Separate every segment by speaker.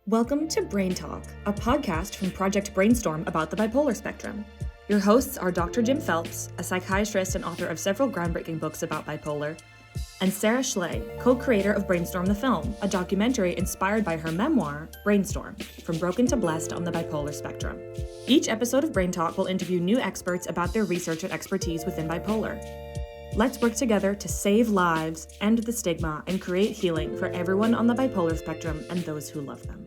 Speaker 1: Welcome to BrainTalk, a podcast from Project BrainStorm about the bipolar spectrum. Your hosts are Dr. Jim Phelps, a psychiatrist and author of several groundbreaking books about bipolar, and Sara Schley, co-creator of BrainStorm the Film, a documentary inspired by her memoir, BrainStorm, From Broken to Blessed on the Bipolar Spectrum. Each episode of BrainTalk will interview new experts about their research and expertise within bipolar. Let's work together to save lives, end the stigma, and create healing for everyone on the bipolar spectrum and those who love them.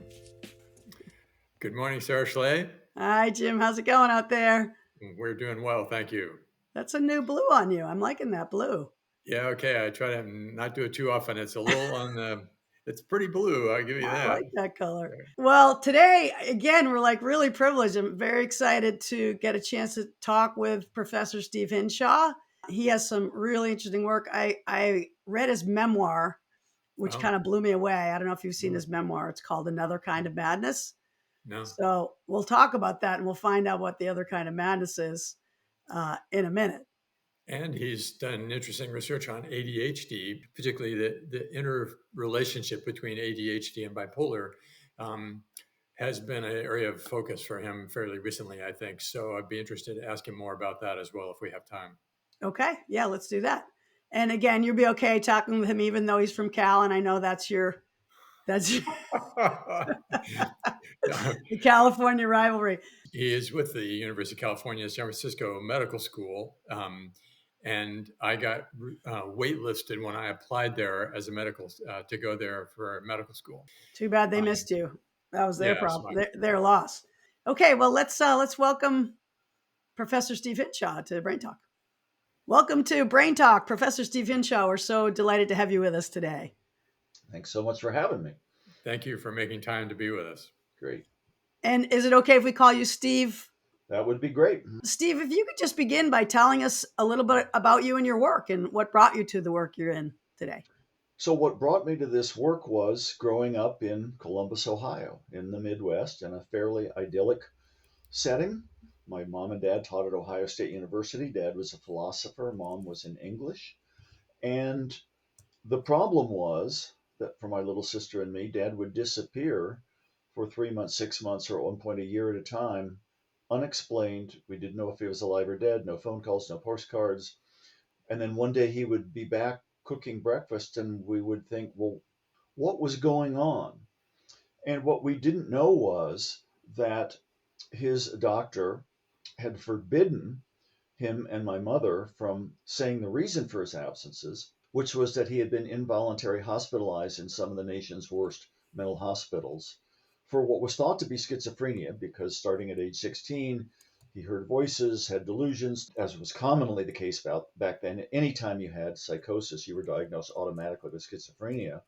Speaker 2: Good morning, Sara Schley.
Speaker 3: Hi, Jim. How's it going out there?
Speaker 2: We're doing well, thank you.
Speaker 3: That's a new blue on you. I'm liking that blue.
Speaker 2: Yeah, okay. I try to not do it too often. It's a little on the, it's pretty blue. I'll give you that.
Speaker 3: I like that color. Well, today, again, we're like really privileged. I'm very excited to get a chance to talk with Professor Steve Hinshaw. He has some really interesting work. I read his memoir, which kind of blew me away. I don't know if you've seen his memoir. It's called Another Kind of Madness.
Speaker 2: No.
Speaker 3: So we'll talk about that and we'll find out what the other kind of madness is in a minute.
Speaker 2: And he's done interesting research on ADHD, particularly the interrelationship between ADHD and bipolar has been an area of focus for him fairly recently, I think. So I'd be interested to ask him more about that as well if we have time.
Speaker 3: Okay. Yeah, let's do that. And again, you'll be okay talking with him, even though he's from Cal. And I know that's the California rivalry.
Speaker 2: He is with the University of California, San Francisco Medical School. And I got waitlisted when I applied there as a medical, to go there for medical school.
Speaker 3: Too bad they missed you. That was their problem, their loss. Okay, well, let's welcome Professor Steve Hinshaw to BrainTalk. Welcome to BrainTalk, Professor Steve Hinshaw. We're so delighted to have you with us today.
Speaker 4: Thanks so much for having me.
Speaker 2: Thank you for making time to be with us.
Speaker 4: Great.
Speaker 3: And is it okay if we call you Steve?
Speaker 4: That would be great.
Speaker 3: Steve, if you could just begin by telling us a little bit about you and your work and what brought you to the work you're in today.
Speaker 4: So what brought me to this work was growing up in Columbus, Ohio, in the Midwest, in a fairly idyllic setting. My mom and dad taught at Ohio State University. Dad was a philosopher. Mom was in English. And the problem was that for my little sister and me, Dad would disappear for 3 months, 6 months, or at one point a year at a time, unexplained. We didn't know if he was alive or dead, no phone calls, no postcards. And then one day he would be back cooking breakfast and we would think, well, what was going on? And what we didn't know was that his doctor had forbidden him and my mother from saying the reason for his absences, which was that he had been involuntarily hospitalized in some of the nation's worst mental hospitals for what was thought to be schizophrenia, because starting at age 16, he heard voices, had delusions, as was commonly the case back then. Anytime you had psychosis, you were diagnosed automatically with schizophrenia.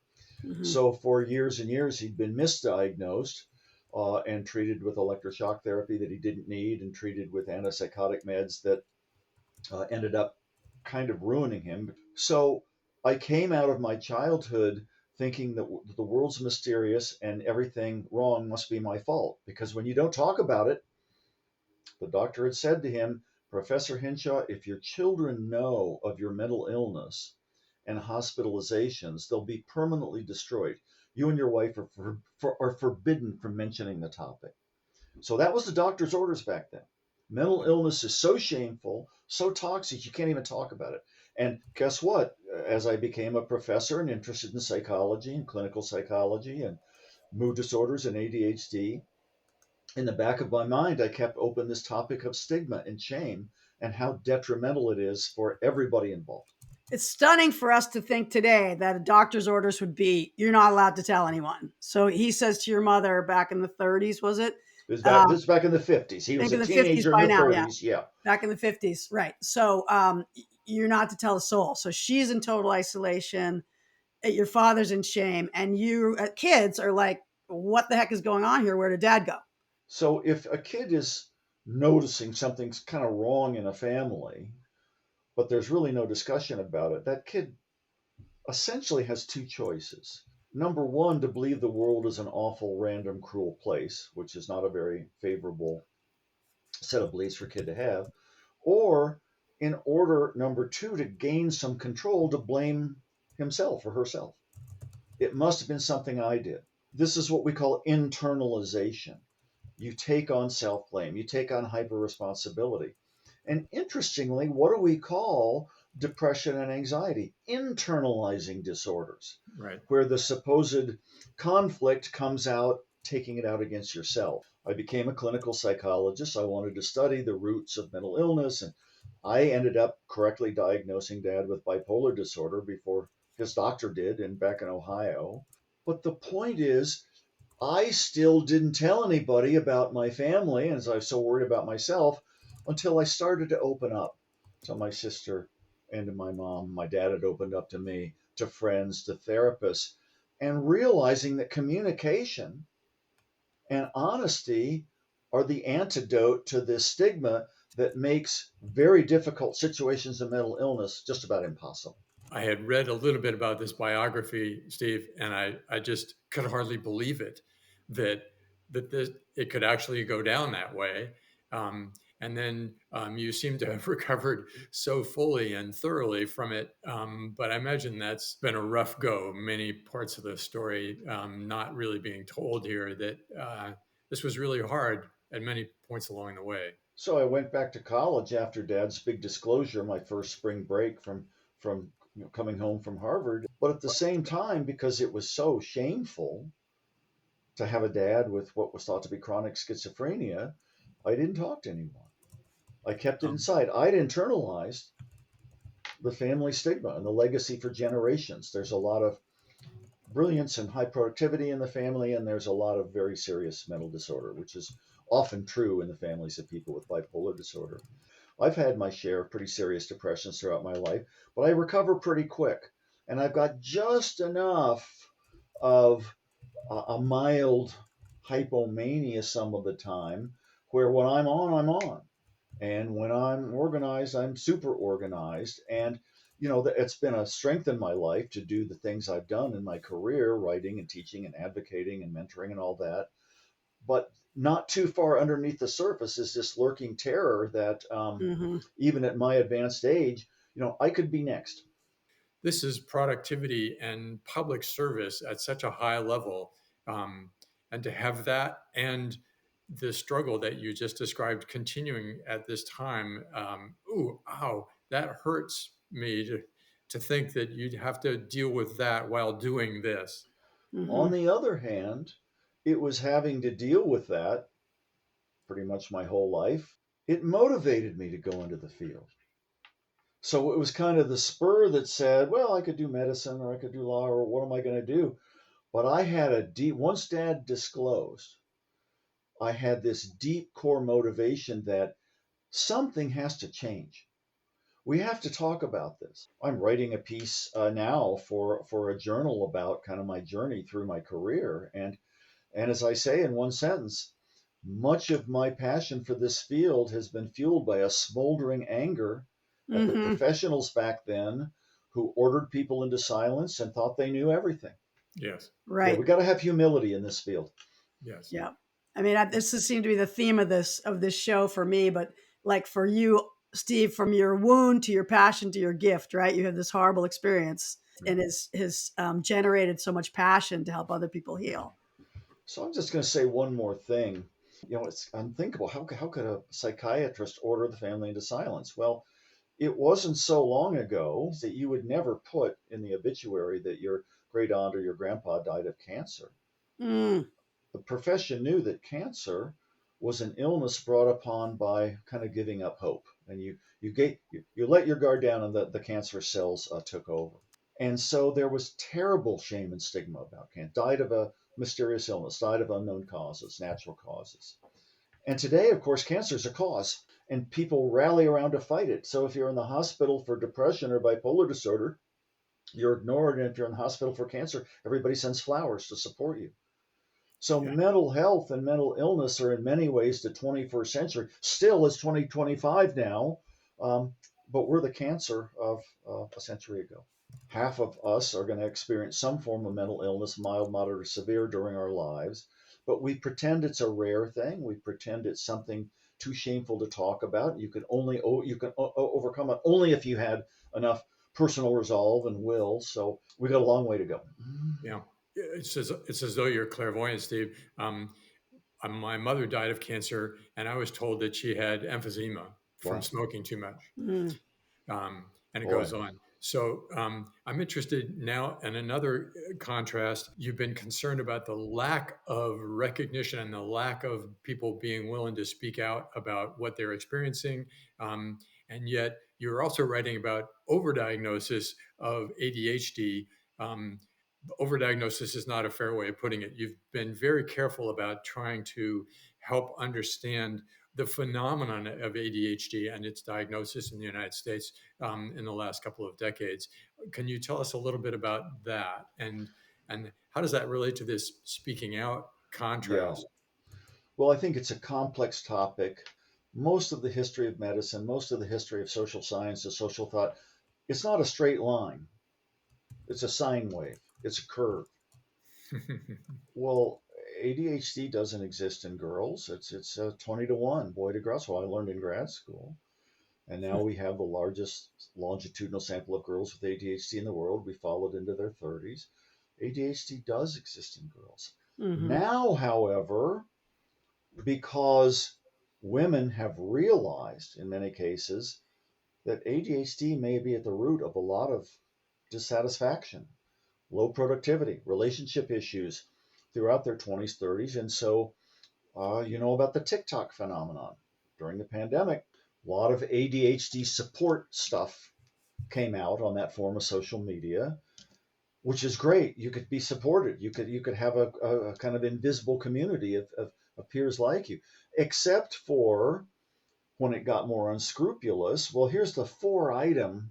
Speaker 4: Mm-hmm. So for years and years, he'd been misdiagnosed and treated with electroshock therapy that he didn't need and treated with antipsychotic meds that ended up kind of ruining him. So I came out of my childhood thinking that the world's mysterious and everything wrong must be my fault. Because when you don't talk about it, the doctor had said to him, Professor Hinshaw, if your children know of your mental illness and hospitalizations, they'll be permanently destroyed. You and your wife are forbidden from mentioning the topic. So that was the doctor's orders back then. Mental illness is so shameful, so toxic, you can't even talk about it. And guess what? As I became a professor and interested in psychology and clinical psychology and mood disorders and ADHD, in the back of my mind, I kept open this topic of stigma and shame and how detrimental it is for everybody involved.
Speaker 3: It's stunning for us to think today that a doctor's orders would be, you're not allowed to tell anyone. So he says to your mother back in the 30s, was it?
Speaker 4: This is back in the 50s. He was a teenager in the 30s. Yeah.
Speaker 3: Back in the 50s. Right. So you're not to tell a soul. So she's in total isolation. Your father's in shame. And you kids are like, what the heck is going on here? Where did dad go?
Speaker 4: So if a kid is noticing something's kind of wrong in a family, but there's really no discussion about it, that kid essentially has two choices. Number one, to believe the world is an awful, random, cruel place, which is not a very favorable set of beliefs for a kid to have. Or in order, number two, to gain some control, to blame himself or herself. It must have been something I did. This is what we call internalization. You take on self-blame, you take on hyper-responsibility. And interestingly, what do we call depression and anxiety? Internalizing disorders,
Speaker 2: Right.
Speaker 4: where the supposed conflict comes out, taking it out against yourself. I became a clinical psychologist. I wanted to study the roots of mental illness, and I ended up correctly diagnosing Dad with bipolar disorder before his doctor did, and back in Ohio. But the point is, I still didn't tell anybody about my family, as I was so worried about myself, until I started to open up to my sister and to my mom. My dad had opened up to me, to friends, to therapists, and realizing that communication and honesty are the antidote to this stigma that makes very difficult situations of mental illness just about impossible.
Speaker 2: I had read a little bit about this biography, Steve, and I just could hardly believe it that it could actually go down that way. And then you seem to have recovered so fully and thoroughly from it. But I imagine that's been a rough go. Many parts of the story not really being told here. That this was really hard at many points along the way.
Speaker 4: So I went back to college after Dad's big disclosure, my first spring break from coming home from Harvard. But at the same time, because it was so shameful to have a dad with what was thought to be chronic schizophrenia, I didn't talk to anyone. I kept it inside. I'd internalized the family stigma and the legacy for generations. There's a lot of brilliance and high productivity in the family, and there's a lot of very serious mental disorder, which is often true in the families of people with bipolar disorder. I've had my share of pretty serious depressions throughout my life, but I recover pretty quick. And I've got just enough of a mild hypomania some of the time where when I'm on, I'm on. And when I'm organized, I'm super organized. And, it's been a strength in my life to do the things I've done in my career, writing and teaching and advocating and mentoring and all that. But not too far underneath the surface is this lurking terror that even at my advanced age, I could be next.
Speaker 2: This is productivity and public service at such a high level. And to have that and the struggle that you just described continuing at this time, that hurts me to think that you'd have to deal with that while doing this.
Speaker 4: On the other hand, it was having to deal with that pretty much my whole life. It motivated me to go into the field. So it was kind of the spur that said, well, I could do medicine or I could do law or what am I going to do? But I had a deep, once Dad disclosed, I had this deep core motivation that something has to change. We have to talk about this. I'm writing a piece now for a journal about kind of my journey through my career. And as I say in one sentence, much of my passion for this field has been fueled by a smoldering anger at the professionals back then who ordered people into silence and thought they knew everything.
Speaker 2: Yes.
Speaker 3: Right.
Speaker 4: Yeah, we got to have humility in this field.
Speaker 2: Yes.
Speaker 3: Yeah. I mean, this seemed to be the theme of this show for me, but like for you, Steve, from your wound to your passion to your gift, right? You had this horrible experience and has generated so much passion to help other people heal.
Speaker 4: So I'm just going to say one more thing. It's unthinkable. How could a psychiatrist order the family into silence? Well, it wasn't so long ago that you would never put in the obituary that your great aunt or your grandpa died of cancer. The profession knew that cancer was an illness brought upon by kind of giving up hope. And you let your guard down and the cancer cells took over. And so there was terrible shame and stigma about cancer. Died of a mysterious illness, died of unknown causes, natural causes. And today, of course, cancer is a cause, and people rally around to fight it. So if you're in the hospital for depression or bipolar disorder, you're ignored. And if you're in the hospital for cancer, everybody sends flowers to support you. So mental health and mental illness are in many ways the 21st century. Still, it's 2025 now, but we're the cancer of a century ago. Half of us are going to experience some form of mental illness, mild, moderate, or severe during our lives. But we pretend it's a rare thing. We pretend it's something too shameful to talk about. You can overcome it only if you had enough personal resolve and will. So we got a long way to go.
Speaker 2: Yeah. It's as though you're clairvoyant, Steve. My mother died of cancer, and I was told that she had emphysema from
Speaker 4: Wow.
Speaker 2: smoking too much.
Speaker 3: Mm.
Speaker 2: And it
Speaker 4: Boy.
Speaker 2: goes on. So I'm interested now in another contrast. You've been concerned about the lack of recognition and the lack of people being willing to speak out about what they're experiencing. And yet you're also writing about overdiagnosis of ADHD. Overdiagnosis is not a fair way of putting it. You've been very careful about trying to help understand the phenomenon of ADHD and its diagnosis in the United States in the last couple of decades. Can you tell us a little bit about that, and how does that relate to this speaking out
Speaker 4: Yeah.
Speaker 2: contrast?
Speaker 4: Well, I think it's a complex topic. Most of the history of medicine, most of the history of social science, and social thought, it's not a straight line. It's a sine wave. It's a curve. Well, ADHD doesn't exist in girls. It's 20 to 1 boy to girl. So I learned in grad school, and now we have the largest longitudinal sample of girls with ADHD in the world. We followed into their 30s. ADHD does exist in girls.
Speaker 3: Mm-hmm.
Speaker 4: Now, however, because women have realized in many cases that ADHD may be at the root of a lot of dissatisfaction, low productivity, relationship issues throughout their 20s, 30s. And so, you know about the TikTok phenomenon. During the pandemic, a lot of ADHD support stuff came out on that form of social media, which is great. You could be supported. You could have a kind of invisible community of peers like you, except for when it got more unscrupulous. Well, here's the 4 item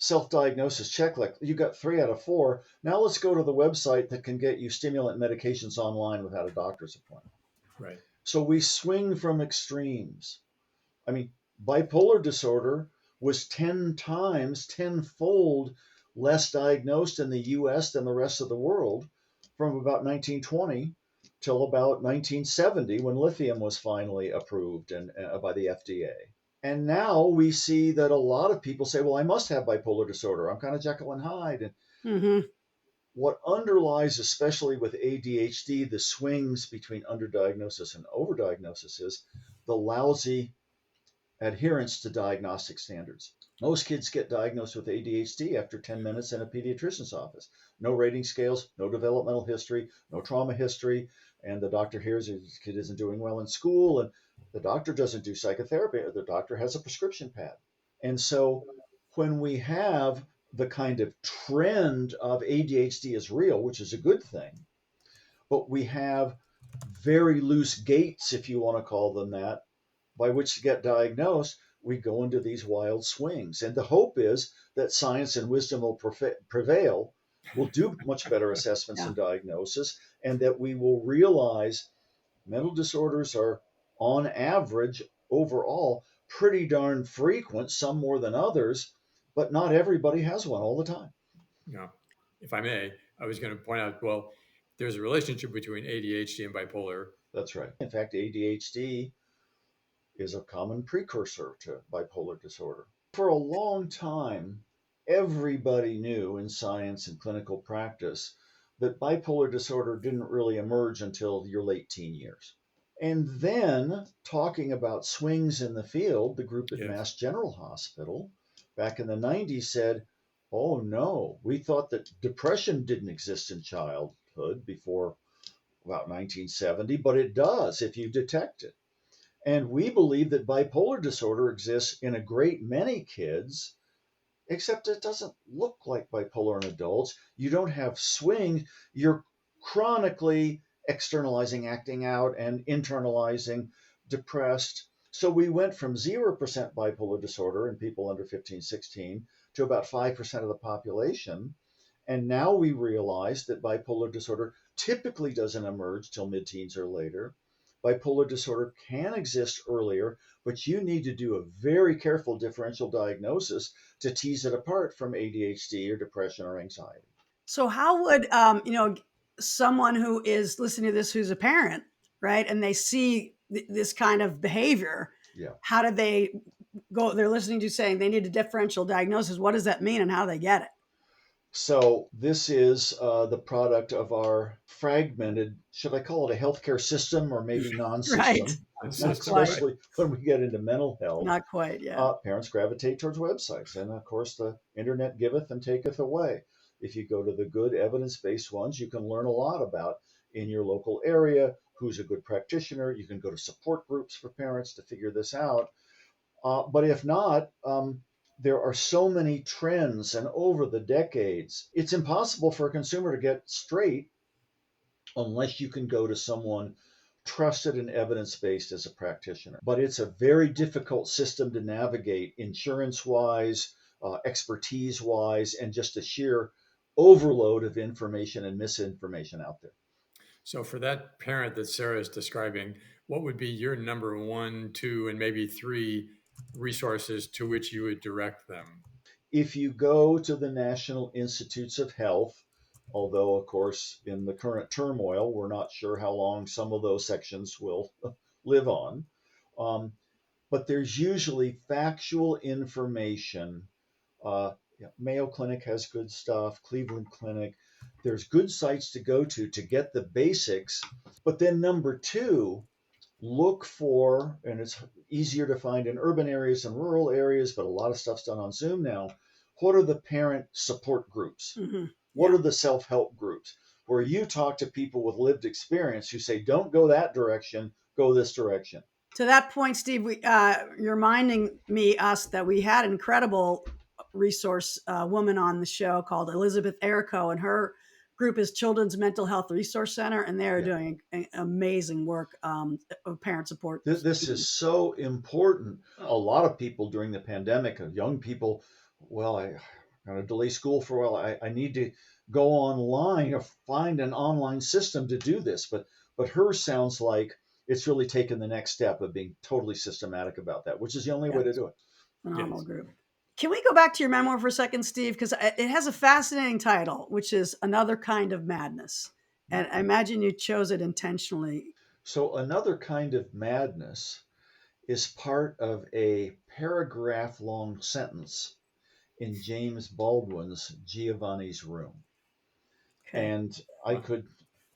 Speaker 4: self-diagnosis checklist. You got 3 out of 4. Now let's go to the website that can get you stimulant medications online without a doctor's appointment.
Speaker 2: Right.
Speaker 4: So we swing from extremes. I mean, bipolar disorder was 10 times, tenfold less diagnosed in the US than the rest of the world from about 1920 till about 1970 when lithium was finally approved and by the FDA. And now we see that a lot of people say, well, I must have bipolar disorder. I'm kind of Jekyll and Hyde. And
Speaker 3: Mm-hmm.
Speaker 4: what underlies, especially with ADHD, the swings between underdiagnosis and overdiagnosis is the lousy adherence to diagnostic standards. Most kids get diagnosed with ADHD after 10 minutes in a pediatrician's office. No rating scales, no developmental history, no trauma history, and the doctor hears his kid isn't doing well in school, and the doctor doesn't do psychotherapy. The doctor has a prescription pad. And so when we have the kind of trend of ADHD is real, which is a good thing, but we have very loose gates, if you want to call them that, by which to get diagnosed, we go into these wild swings. And the hope is that science and wisdom will prevail, will do much better assessments
Speaker 3: Yeah.
Speaker 4: and diagnosis, and that we will realize mental disorders are, on average, overall, pretty darn frequent, some more than others, but not everybody has one all the time.
Speaker 2: Now, if I may, I was going to point out, well, there's a relationship between ADHD and bipolar.
Speaker 4: That's right. In fact, ADHD is a common precursor to bipolar disorder. For a long time, everybody knew in science and clinical practice that bipolar disorder didn't really emerge until your late teen years. And then, talking about swings in the field, the group at
Speaker 2: Yes.
Speaker 4: Mass General Hospital back in the 90s said, oh no, we thought that depression didn't exist in childhood before about 1970, but it does if you detect it. And we believe that bipolar disorder exists in a great many kids, except it doesn't look like bipolar in adults. You don't have swing. You're chronically externalizing, acting out, and internalizing depressed. So we went from 0% bipolar disorder in people under 15, 16 to about 5% of the population. And now we realize that bipolar disorder typically doesn't emerge till mid-teens or later. Bipolar disorder can exist earlier, but you need to do a very careful differential diagnosis to tease it apart from ADHD or depression or anxiety.
Speaker 3: So how would someone who is listening to this who's a parent, right, and they see this kind of behavior,
Speaker 4: Yeah.
Speaker 3: how do they go? They're listening to you saying they need a differential diagnosis. What does that mean, and how do they get it?
Speaker 4: So this is the product of our fragmented, should I call it a healthcare system or maybe
Speaker 3: Right.
Speaker 4: non-system,
Speaker 3: Not
Speaker 2: System,
Speaker 3: quite.
Speaker 2: right?
Speaker 4: especially when we get into mental health.
Speaker 3: Not quite. Yeah.
Speaker 4: Parents gravitate towards websites. And of course, the internet giveth and taketh away. If you go to the good evidence based ones, you can learn a lot about in your local area who's a good practitioner. You can go to support groups for parents to figure this out. But if not, there are so many trends, and over the decades, it's impossible for a consumer to get straight unless you can go to someone trusted and evidence based as a practitioner. But it's a very difficult system to navigate insurance wise, expertise wise, and just a sheer overload of information and misinformation out there.
Speaker 2: So for that parent that Sarah is describing, what would be your number one, two, and maybe three resources to which you would direct them?
Speaker 4: If you go to the National Institutes of Health, although, of course, in the current turmoil, we're not sure how long some of those sections will live on. Um, but there's usually factual information. Mayo Clinic has good stuff, Cleveland Clinic. There's good sites to go to get the basics. But then, number two, look for, and it's easier to find in urban areas and rural areas, but a lot of stuff's done on Zoom now. What are the parent support groups?
Speaker 3: Mm-hmm.
Speaker 4: What
Speaker 3: Yeah.
Speaker 4: are the self help groups where you talk to people with lived experience who say, don't go that direction, go this direction?
Speaker 3: To that point, Steve, you're reminding us that we had an incredible resource woman on the show called Elizabeth Errico, and her group is Children's Mental Health Resource Center, and they're
Speaker 4: Yeah.
Speaker 3: doing amazing work of parent support.
Speaker 4: This is so important. A lot of people during the pandemic, young people, well, I'm going to delay school for a while. I need to go online or find an online system to do this. But hers sounds like it's really taken the next step of being totally systematic about that, which is the only way to do it.
Speaker 3: Phenomenal
Speaker 2: Yes.
Speaker 3: group. Can we go back to your memoir for a second, Steve? Because it has a fascinating title, which is Another Kind of Madness. And I imagine you chose it intentionally.
Speaker 4: So, another kind of madness is part of a paragraph long sentence in James Baldwin's Giovanni's Room.
Speaker 3: Okay.
Speaker 4: And I could,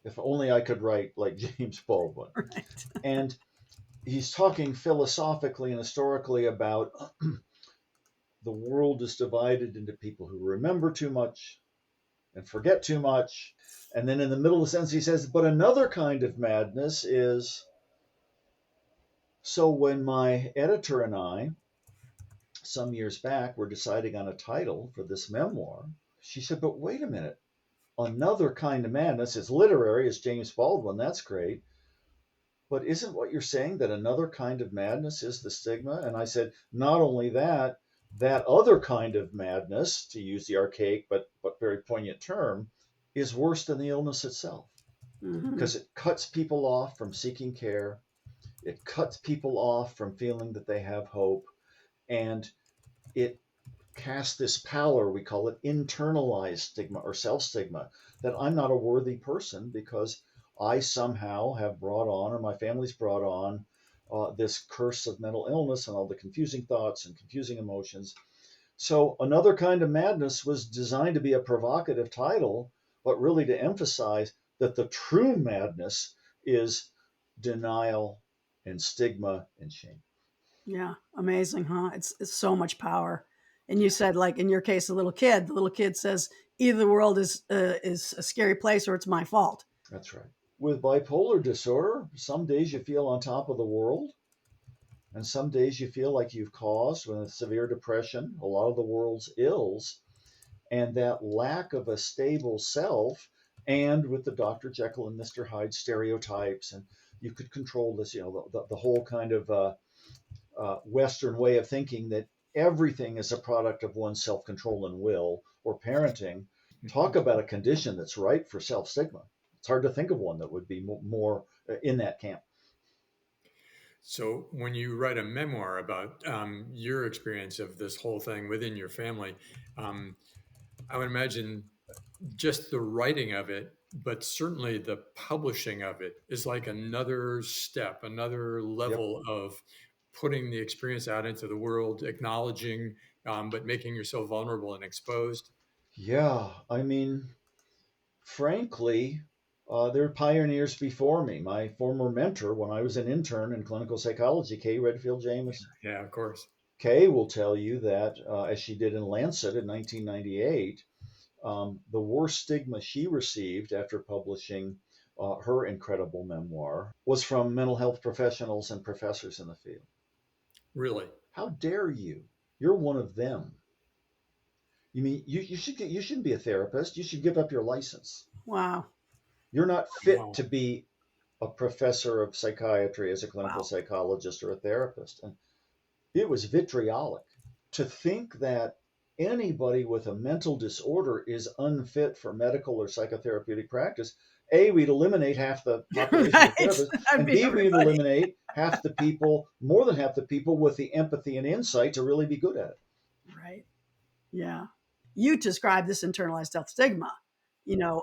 Speaker 4: if only I could write like James Baldwin.
Speaker 3: Right.
Speaker 4: And he's talking philosophically and historically about the world is divided into people who remember too much and forget too much. And then in the middle of the sentence, he says, but another kind of madness is. So when my editor and I, some years back, were deciding on a title for this memoir, she said, but wait a minute. Another kind of madness is literary, as James Baldwin. That's great. But isn't what you're saying that another kind of madness is the stigma? And I said, not only that, that other kind of madness, to use the archaic but very poignant term, is worse than the illness itself because it cuts people off from seeking care. It cuts people off from feeling that they have hope. And it casts this pallor, we call it internalized stigma or self stigma, that I'm not a worthy person because I somehow have brought on, or my family's brought on, this curse of mental illness and all the confusing thoughts and confusing emotions. So, Another Kind of Madness was designed to be a provocative title, but really to emphasize that the true madness is denial and stigma and shame.
Speaker 3: Yeah. Amazing, huh? It's so much power. And you said, like in your case, the little kid says, either the world is a scary place or it's my fault.
Speaker 4: That's right. With bipolar disorder, some days you feel on top of the world, and some days you feel like you've caused, with severe depression, a lot of the world's ills. And that lack of a stable self, and with the Dr. Jekyll and Mr. Hyde stereotypes, and you could control this, the whole kind of Western way of thinking that everything is a product of one's self control and will or parenting. Talk about a condition that's ripe for self stigma. It's hard to think of one that would be more in that camp.
Speaker 2: So when you write a memoir about your experience of this whole thing within your family, I would imagine just the writing of it, but certainly the publishing of it is like another step, another level of putting the experience out into the world, acknowledging, but making yourself vulnerable and exposed.
Speaker 4: Yeah, I mean, frankly, there are pioneers before me. My former mentor, when I was an intern in clinical psychology, Kay Redfield James,
Speaker 2: Yeah, of course.
Speaker 4: Kay will tell you that, as she did in Lancet in 1998, the worst stigma she received after publishing her incredible memoir was from mental health professionals and professors in the field.
Speaker 2: Really?
Speaker 4: How dare you? You're one of them. You mean you shouldn't be a therapist. You should give up your license.
Speaker 3: Wow.
Speaker 4: You're not fit
Speaker 2: Wow.
Speaker 4: to be a professor of psychiatry as a clinical
Speaker 3: Wow.
Speaker 4: psychologist or a therapist. And it was vitriolic. To think that anybody with a mental disorder is unfit for medical or psychotherapeutic practice, A, we'd eliminate half the population
Speaker 3: Right.
Speaker 4: of therapists,
Speaker 3: That'd
Speaker 4: and
Speaker 3: be
Speaker 4: B, we'd
Speaker 3: everybody.
Speaker 4: eliminate half the people, more than half the people with the empathy and insight to really be good at it.
Speaker 3: Right. Yeah. You described this internalized self stigma.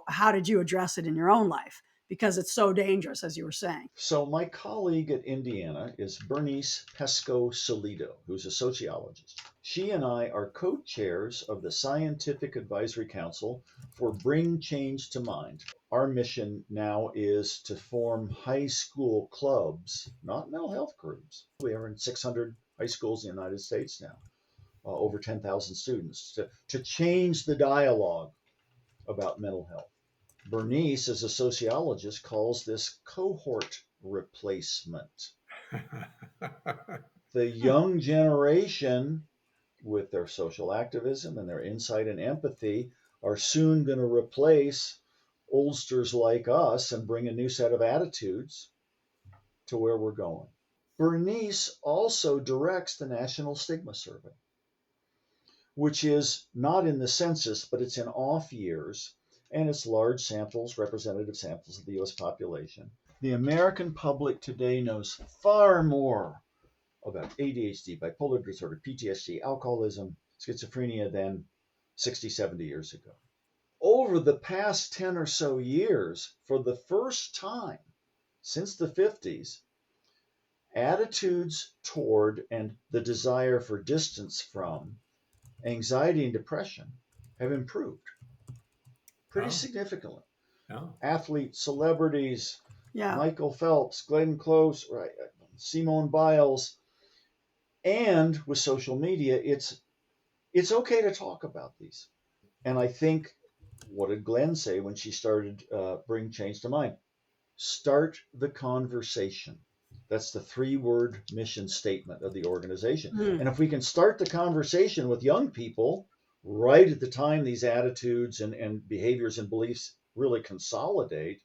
Speaker 3: How did you address it in your own life? Because it's so dangerous, as you were saying.
Speaker 4: So my colleague at Indiana is Bernice Pesco-Solido, who's a sociologist. She and I are co-chairs of the Scientific Advisory Council for Bring Change to Mind. Our mission now is to form high school clubs, not mental health groups. We are in 600 high schools in the United States now, over 10,000 students, to change the dialogue about mental health. Bernice, as a sociologist, calls this cohort replacement. The young generation, with their social activism and their insight and empathy, are soon going to replace oldsters like us and bring a new set of attitudes to where we're going. Bernice also directs the National Stigma Survey, which is not in the census, but it's in off years, and it's large samples, representative samples of the US population. The American public today knows far more about ADHD, bipolar disorder, PTSD, alcoholism, schizophrenia than 60, 70 years ago. Over the past 10 or so years, for the first time since the 50s, attitudes toward and the desire for distance from anxiety and depression have improved pretty
Speaker 2: Oh,
Speaker 4: significantly.
Speaker 2: oh,
Speaker 4: Athletes, celebrities,
Speaker 3: Yeah.
Speaker 4: Michael Phelps, Glenn Close, right, Simone Biles, and with social media, it's okay to talk about these. And I think, what did Glenn say when she started Bring Change to Mind? Start the conversation. That's the 3-word mission statement of the organization.
Speaker 3: Mm.
Speaker 4: And if we can start the conversation with young people right at the time these attitudes and behaviors and beliefs really consolidate,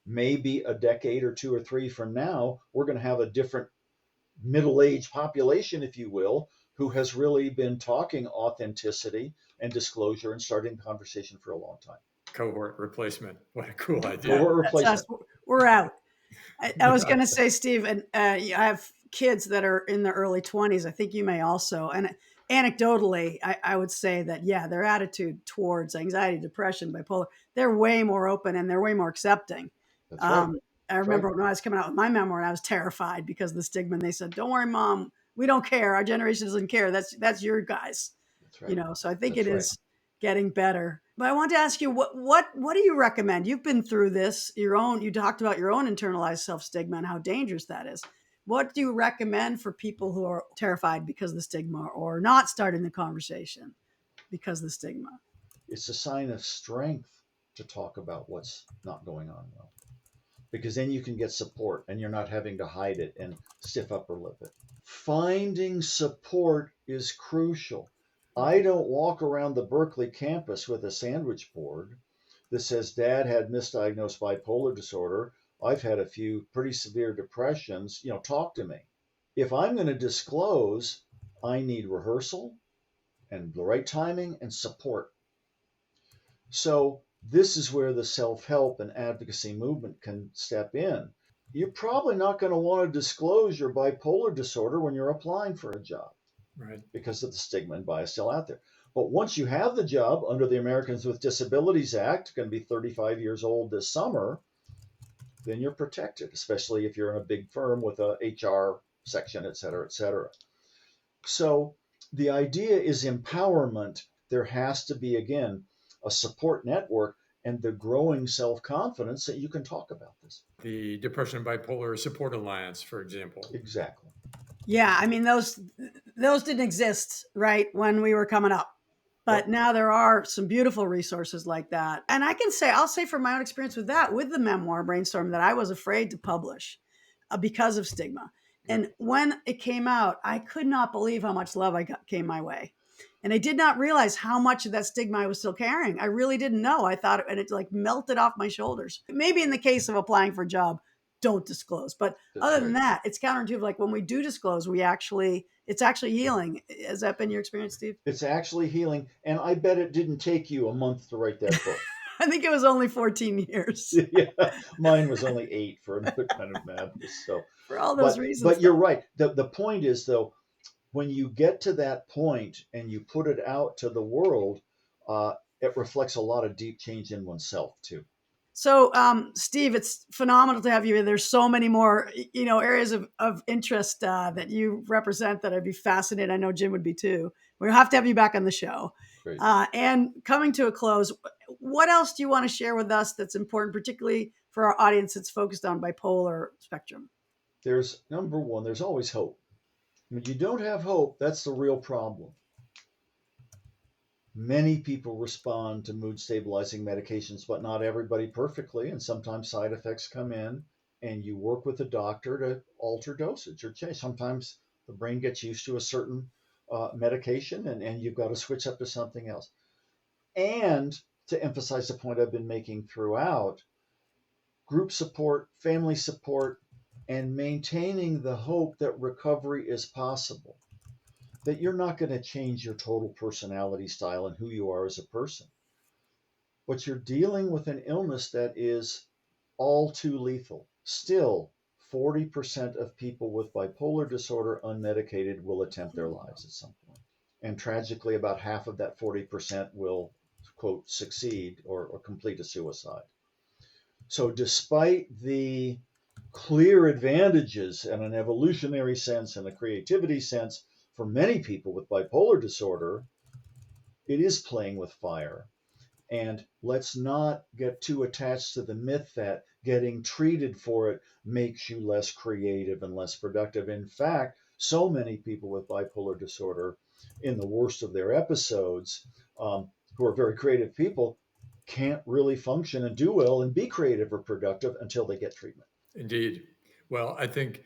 Speaker 4: maybe a decade or 2 or 3 from now, we're going to have a different middle-aged population, if you will, who has really been talking authenticity and disclosure and starting conversation for a long time.
Speaker 2: cohort replacement. What a cool idea.
Speaker 4: Cohort
Speaker 3: That's us.
Speaker 4: replacement.
Speaker 3: We're out. I was going to say, Steve, and I have kids that are in the early 20s. I think you may also. And anecdotally, I would say that, yeah, their attitude towards anxiety, depression, bipolar, they're way more open and they're way more accepting.
Speaker 4: That's right.
Speaker 3: I remember when I was coming out with my memoir, and I was terrified because of the stigma. And they said, "Don't worry, Mom, we don't care. Our generation doesn't care. That's your guys."
Speaker 4: That's right.
Speaker 3: So I think
Speaker 4: That's
Speaker 3: it
Speaker 4: right.
Speaker 3: is getting better. But I want to ask you, what do you recommend? You've been through this, you talked about your own internalized self-stigma and how dangerous that is. What do you recommend for people who are terrified because of the stigma or not starting the conversation because of the stigma?
Speaker 4: It's a sign of strength to talk about what's not going on well, because then you can get support and you're not having to hide it and stiff upper lip it. Finding support is crucial. I don't walk around the Berkeley campus with a sandwich board that says, Dad had misdiagnosed bipolar disorder. I've had a few pretty severe depressions. Talk to me. If I'm going to disclose, I need rehearsal and the right timing and support. So this is where the self-help and advocacy movement can step in. You're probably not going to want to disclose your bipolar disorder when you're applying for a job,
Speaker 2: Right.
Speaker 4: because of the stigma and bias still out there. But once you have the job under the Americans with Disabilities Act, going to be 35 years old this summer, then you're protected, especially if you're in a big firm with a HR section, et cetera, et cetera. So the idea is empowerment. There has to be, again, a support network, and the growing self-confidence that you can talk about this.
Speaker 2: The Depression and Bipolar Support Alliance, for example.
Speaker 4: Exactly.
Speaker 3: Yeah, I mean those didn't exist right when we were coming up. But now there are some beautiful resources like that. And I'll say from my own experience with that, with the memoir BrainStorm, that I was afraid to publish because of stigma. And when it came out, I could not believe how much love came my way. And I did not realize how much of that stigma I was still carrying. I really didn't know. I thought, and it like melted off my shoulders. Maybe in the case of applying for a job, don't disclose. But other than that, it's counterintuitive. Like when we do disclose, it's actually healing. Has that been your experience, Steve?
Speaker 4: It's actually healing. And I bet it didn't take you a month to write that book.
Speaker 3: I think it was only 14 years.
Speaker 4: Yeah, mine was only 8 for another kind of madness. So
Speaker 3: for all those reasons.
Speaker 4: But you're right. The point is, though, when you get to that point and you put it out to the world, it reflects a lot of deep change in oneself too.
Speaker 3: So, Steve, it's phenomenal to have you. There's so many more, areas of interest that you represent that I'd be fascinated. I know Jim would be too. We'll have to have you back on the show.
Speaker 4: Great.
Speaker 3: And coming to a close, what else do you want to share with us that's important, particularly for our audience that's focused on bipolar spectrum?
Speaker 4: There's number one, there's always hope. When you don't have hope, that's the real problem. Many people respond to mood stabilizing medications, but not everybody perfectly. And sometimes side effects come in and you work with a doctor to alter dosage or change. Sometimes the brain gets used to a certain medication and you've got to switch up to something else. And to emphasize the point I've been making throughout, group support, family support, and maintaining the hope that recovery is possible. That you're not going to change your total personality style and who you are as a person. But you're dealing with an illness that is all too lethal. Still, 40% of people with bipolar disorder unmedicated will attempt their lives at some point. And tragically, about half of that 40% will, quote, succeed or complete a suicide. So despite the clear advantages in an evolutionary sense and a creativity sense for many people with bipolar disorder, it is playing with fire. And let's not get too attached to the myth that getting treated for it makes you less creative and less productive. In fact, so many people with bipolar disorder, in the worst of their episodes, who are very creative people, can't really function and do well and be creative or productive until they get treatment.
Speaker 2: Indeed. Well, I think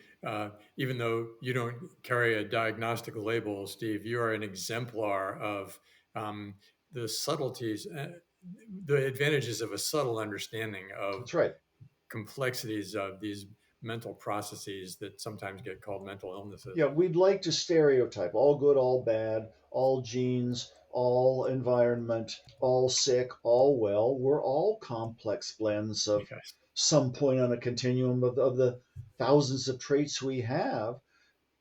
Speaker 2: even though you don't carry a diagnostic label, Steve, you are an exemplar of the subtleties, the advantages of a subtle understanding of
Speaker 4: That's right.
Speaker 2: complexities of these mental processes that sometimes get called mental illnesses.
Speaker 4: Yeah, we'd like to stereotype all good, all bad, all genes, all environment, all sick, all well. We're all complex blends of
Speaker 2: Yes.
Speaker 4: some point on a continuum of the thousands of traits we have.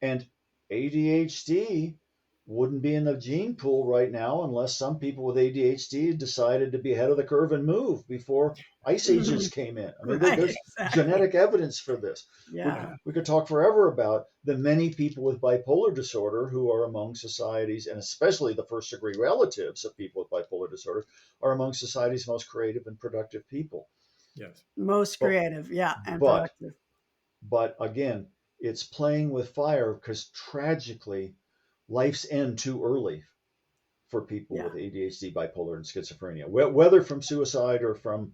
Speaker 4: And ADHD wouldn't be in the gene pool right now unless some people with ADHD decided to be ahead of the curve and move before ice ages came in. I mean, there's genetic evidence for this.
Speaker 3: Yeah.
Speaker 4: We could talk forever about the many people with bipolar disorder who are among society's, and especially the first degree relatives of people with bipolar disorder, are among society's most creative and productive people.
Speaker 2: Yes.
Speaker 3: Most creative, and productive.
Speaker 4: But again, it's playing with fire because tragically, life's end too early for people with ADHD, bipolar, and schizophrenia, whether from suicide or from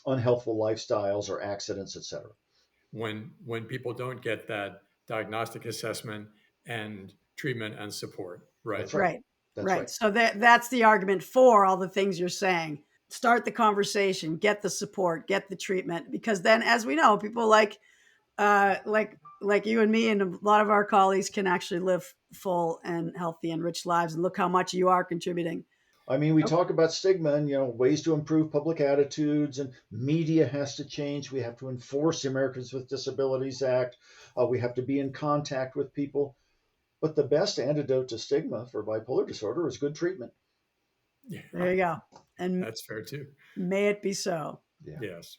Speaker 4: unhealthful lifestyles or accidents, etc.
Speaker 2: When people don't get that diagnostic assessment and treatment and support, right?
Speaker 4: That's right. That's right.
Speaker 3: So that's the argument for all the things you're saying. Start the conversation, get the support, get the treatment, because then, as we know, people like you and me and a lot of our colleagues can actually live full and healthy and rich lives. And look how much you are contributing.
Speaker 4: I mean, we talk about stigma and, ways to improve public attitudes, and media has to change. We have to enforce the Americans with Disabilities Act. We have to be in contact with people. But the best antidote to stigma for bipolar disorder is good treatment.
Speaker 2: Yeah.
Speaker 3: There you go. And
Speaker 2: that's fair too.
Speaker 3: May it be so.
Speaker 4: Yeah.
Speaker 2: Yes.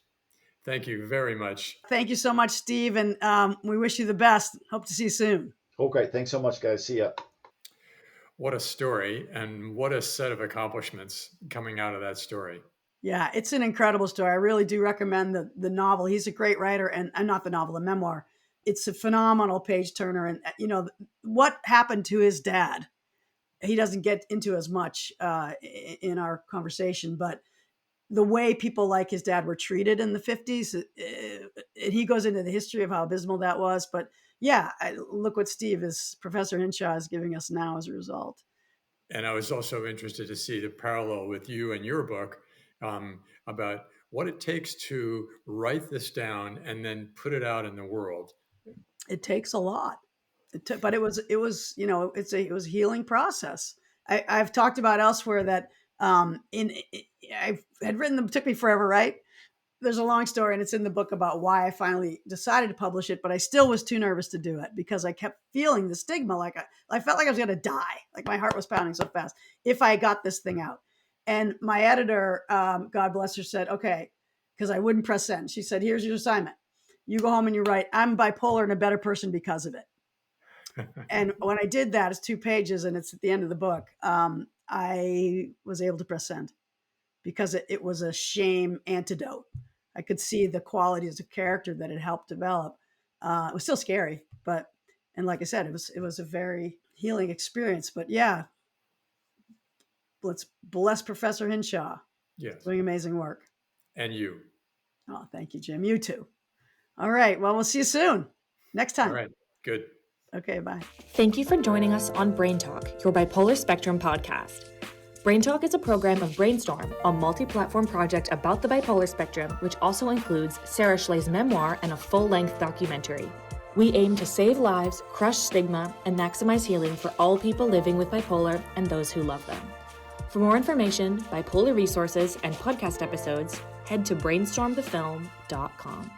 Speaker 2: Thank you very much.
Speaker 3: Thank you so much, Steve. And we wish you the best. Hope to see you soon.
Speaker 4: Okay. Thanks so much, guys. See ya.
Speaker 2: What a story, and what a set of accomplishments coming out of that story.
Speaker 3: Yeah, it's an incredible story. I really do recommend the novel. He's a great writer, and not the novel, the memoir. It's a phenomenal page turner. And, what happened to his dad, he doesn't get into as much in our conversation, but the way people like his dad were treated in the 50s, and he goes into the history of how abysmal that was. But yeah, look what Professor Hinshaw is giving us now as a result.
Speaker 2: And I was also interested to see the parallel with you and your book about what it takes to write this down and then put it out in the world.
Speaker 3: It takes a lot, but it was it was a healing process. I've talked about elsewhere that I had written them. It took me forever, right? There's a long story, and it's in the book about why I finally decided to publish it, but I still was too nervous to do it because I kept feeling the stigma. Like I felt like I was going to die. Like my heart was pounding so fast if I got this thing out. And my editor, God bless her, said, okay, because I wouldn't press send. She said, here's your assignment. You go home and you write, I'm bipolar and a better person because of it. And when I did that, it's 2 pages and it's at the end of the book. I was able to press send because it was a shame antidote. I could see the qualities of character that it helped develop. It was still scary, and like I said, it was a very healing experience. But yeah, let's bless Professor Hinshaw.
Speaker 2: Yes.
Speaker 3: Doing amazing work.
Speaker 2: And you.
Speaker 3: Oh, thank you, Jim. You too. All right. Well, we'll see you soon. Next time.
Speaker 2: All right. Good.
Speaker 3: Okay, bye.
Speaker 1: Thank you for joining us on BrainTalk, your bipolar spectrum podcast. BrainTalk is a program of BrainStorm, a multi-platform project about the bipolar spectrum, which also includes Sara Schley's memoir and a full-length documentary. We aim to save lives, crush stigma, and maximize healing for all people living with bipolar and those who love them. For more information, bipolar resources, and podcast episodes, head to brainstormthefilm.com.